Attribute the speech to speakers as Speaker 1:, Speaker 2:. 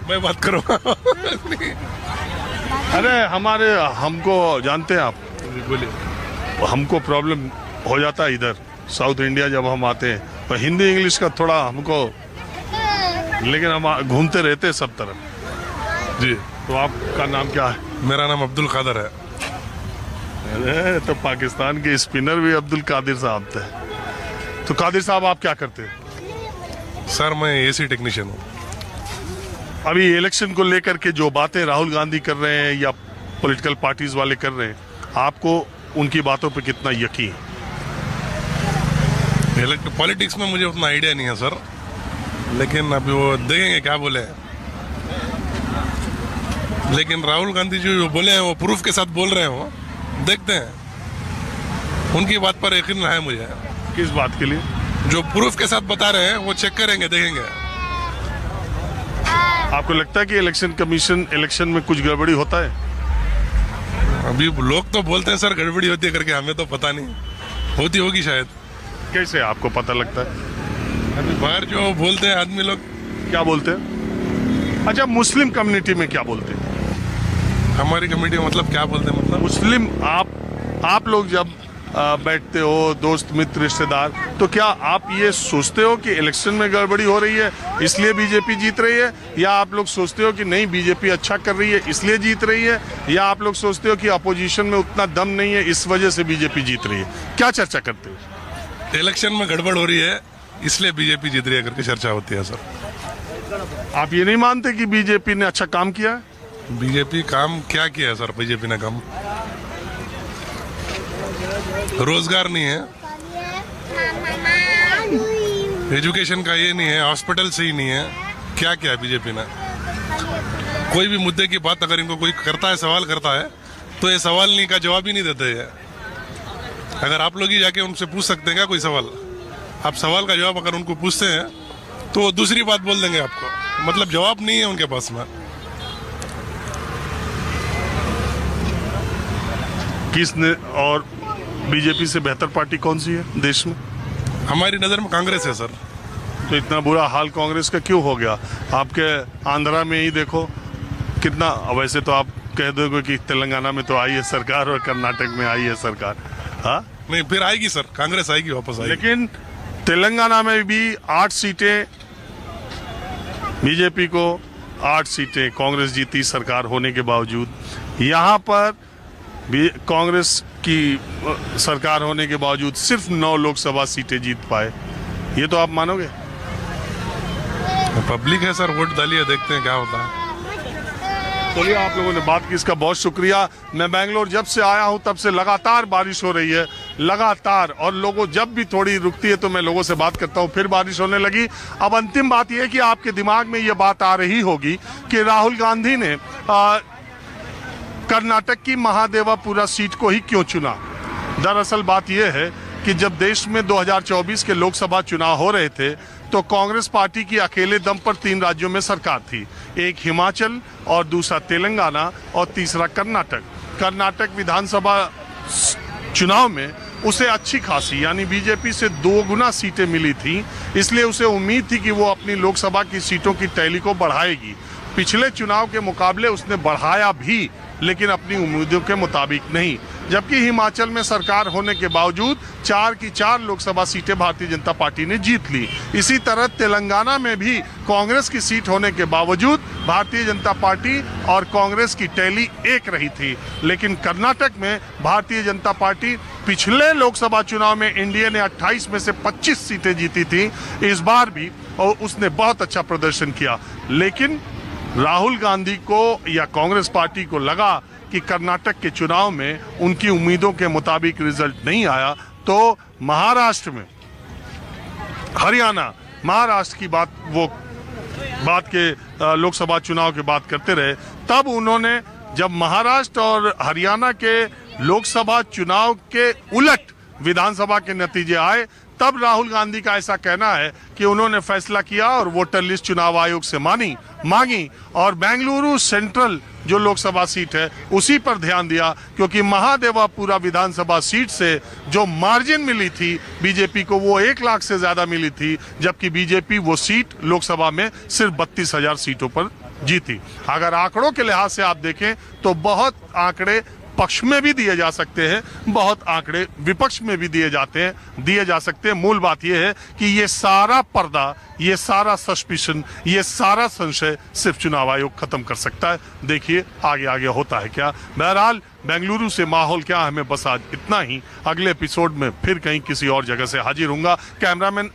Speaker 1: मैं बात करूँगा।
Speaker 2: अरे हमको जानते हैं आप,
Speaker 1: बोलिए।
Speaker 2: हमको प्रॉब्लम हो जाता है इधर साउथ इंडिया जब हम आते हैं, तो हिंदी इंग्लिश का थोड़ा हमको, लेकिन हम घूमते रहते हैं सब तरफ।
Speaker 1: जी,
Speaker 2: तो आपका नाम क्या है?
Speaker 1: मेरा नाम अब्दुल कादर है।
Speaker 2: अरे तो पाकिस्तान के स्पिनर भी अब्दुल कादिर साहब थे। तो कादिर साहब आप क्या करते हैं?
Speaker 1: सर मैं एसी टेक्नीशियन हूँ।
Speaker 2: अभी इलेक्शन को लेकर के जो बातें राहुल गांधी कर रहे हैं या पॉलिटिकल पार्टीज वाले कर रहे हैं, आपको उनकी बातों पे कितना यकीन?
Speaker 1: पॉलिटिक्स में मुझे उतना आइडिया नहीं है सर, लेकिन अभी वो देखेंगे क्या बोले। लेकिन राहुल गांधी जो बोले हैं वो प्रूफ के साथ बोल रहे हैं, वो देखते हैं। उनकी बात पर यकीन है मुझे।
Speaker 2: किस बात के लिए?
Speaker 1: जो प्रूफ के साथ बता रहे हैं वो चेक करेंगे, देखेंगे।
Speaker 2: आपको लगता है कि इलेक्शन कमीशन इलेक्शन में कुछ गड़बड़ी होता है?
Speaker 1: अभी लोग तो बोलते हैं सर गड़बड़ी होती है करके, हमें तो पता नहीं, होती होगी शायद।
Speaker 2: कैसे आपको पता लगता है?
Speaker 1: अभी बाहर जो बोलते हैं आदमी लोग।
Speaker 2: क्या बोलते हैं? अच्छा, मुस्लिम कम्युनिटी में क्या बोलते हैं?
Speaker 1: हमारी कमेटी मतलब क्या बोलते हैं? मतलब
Speaker 2: मुस्लिम आप लोग जब बैठते हो, दोस्त मित्र रिश्तेदार, तो क्या आप ये सोचते हो कि इलेक्शन में गड़बड़ी हो रही है इसलिए बीजेपी जीत रही है, या आप लोग सोचते हो कि नहीं बीजेपी अच्छा कर रही है इसलिए जीत रही है, या आप लोग सोचते हो कि अपोजिशन में उतना दम नहीं है इस वजह से बीजेपी जीत रही है? क्या चर्चा करते हो?
Speaker 1: इलेक्शन में गड़बड़ हो रही है इसलिए बीजेपी जीत रही है करके चर्चा होती है सर।
Speaker 2: आप ये नहीं मानते कि बीजेपी ने अच्छा काम किया है?
Speaker 1: बीजेपी काम क्या किया है सर? बीजेपी ने काम, रोजगार नहीं है, एजुकेशन का ये नहीं है, हॉस्पिटल से ही नहीं है। क्या किया है बीजेपी ने? कोई भी मुद्दे की बात अगर इनको कोई करता है, सवाल करता है, तो ये सवाल नहीं का जवाब ही नहीं देते हैं। अगर आप लोग ही जाके उनसे पूछ सकते हैं क्या कोई सवाल? आप सवाल का जवाब अगर उनको पूछते हैं तो वो दूसरी बात बोल देंगे आपको, मतलब जवाब नहीं है उनके पास में।
Speaker 2: किसने, और बीजेपी से बेहतर पार्टी कौन सी है देश में?
Speaker 1: हमारी नज़र में कांग्रेस है सर।
Speaker 2: तो इतना बुरा हाल कांग्रेस का क्यों हो गया? आपके आंध्रा में ही देखो कितना, वैसे तो आप कह दोगे कि तेलंगाना में तो आई है सरकार और कर्नाटक में आई है सरकार, हाँ
Speaker 1: नहीं फिर आएगी सर, कांग्रेस आएगी, वापस आएगी।
Speaker 2: लेकिन तेलंगाना में भी 8 सीटें बीजेपी को, 8 सीटें कांग्रेस जीती सरकार होने के बावजूद। यहाँ पर भी कांग्रेस की सरकार होने के बावजूद सिर्फ 9 लोकसभा सीटें जीत पाए। ये तो आप मानोगे?
Speaker 1: पब्लिक है सर, वोट डालिए, देखते हैं क्या होता है।
Speaker 2: चलिए, आप लोगों ने बात की, इसका बहुत शुक्रिया। मैं बेंगलोर जब से आया हूं तब से लगातार बारिश हो रही है, लगातार, और लोगों जब भी थोड़ी रुकती है तो मैं लोगों से बात करता हूं, फिर बारिश होने लगी। अब अंतिम बात यह है कि आपके दिमाग में यह बात आ रही होगी कि राहुल गांधी ने कर्नाटक की महादेवापुरा सीट को ही क्यों चुना। दरअसल बात यह है कि जब देश में 2024 के लोकसभा चुनाव हो रहे थे तो कांग्रेस पार्टी की अकेले दम पर 3 राज्यों में सरकार थी, एक हिमाचल और दूसरा तेलंगाना और तीसरा कर्नाटक। कर्नाटक विधानसभा चुनाव में उसे अच्छी खासी यानी बीजेपी से 2 गुना सीटें मिली थी, इसलिए उसे उम्मीद थी कि वो अपनी लोकसभा की सीटों की टैली को बढ़ाएगी। पिछले चुनाव के मुकाबले उसने बढ़ाया भी, लेकिन अपनी उम्मीदों के मुताबिक नहीं। जबकि हिमाचल में सरकार होने के बावजूद 4 की 4 लोकसभा सीटें भारतीय जनता पार्टी ने जीत ली। इसी तरह तेलंगाना में भी कांग्रेस की सीट होने के बावजूद भारतीय जनता पार्टी और कांग्रेस की टैली एक रही थी। लेकिन कर्नाटक में भारतीय जनता पार्टी पिछले लोकसभा चुनाव में एनडीए ने 28 में से 25 सीटें जीती थी, इस बार भी, और उसने बहुत अच्छा प्रदर्शन किया। लेकिन राहुल गांधी को या कांग्रेस पार्टी को लगा कि कर्नाटक के चुनाव में उनकी उम्मीदों के मुताबिक रिजल्ट नहीं आया, तो महाराष्ट्र में, हरियाणा, महाराष्ट्र की बात के लोकसभा चुनाव की बात करते रहे। तब उन्होंने, जब महाराष्ट्र और हरियाणा के लोकसभा चुनाव के उलट विधानसभा के नतीजे आए, तब राहुल गांधी का ऐसा कहना है कि उन्होंने फैसला किया और वोटर लिस्ट चुनाव आयोग से मांगी और बेंगलुरु सेंट्रल जो लोकसभा सीट है उसी पर ध्यान दिया, क्योंकि महादेवापुरा विधानसभा सीट से जो मार्जिन मिली थी बीजेपी को वो 1 लाख से ज्यादा मिली थी, जबकि बीजेपी वो सीट लोकसभा में सिर्फ 32,000 सीटों पर जीती। अगर आंकड़ों के लिहाज से आप देखें तो बहुत आंकड़े पक्ष में भी दिए जा सकते हैं, बहुत आंकड़े विपक्ष में भी दिए जा सकते हैं। मूल बात यह है कि ये सारा पर्दा, ये सारा सस्पिशन, ये सारा संशय सिर्फ चुनाव आयोग खत्म कर सकता है। देखिए आगे आगे होता है क्या। बहरहाल बेंगलुरु से माहौल क्या, हमें बस आज इतना ही। अगले एपिसोड में फिर कहीं किसी और जगह से हाजिर होऊंगा। कैमरामैन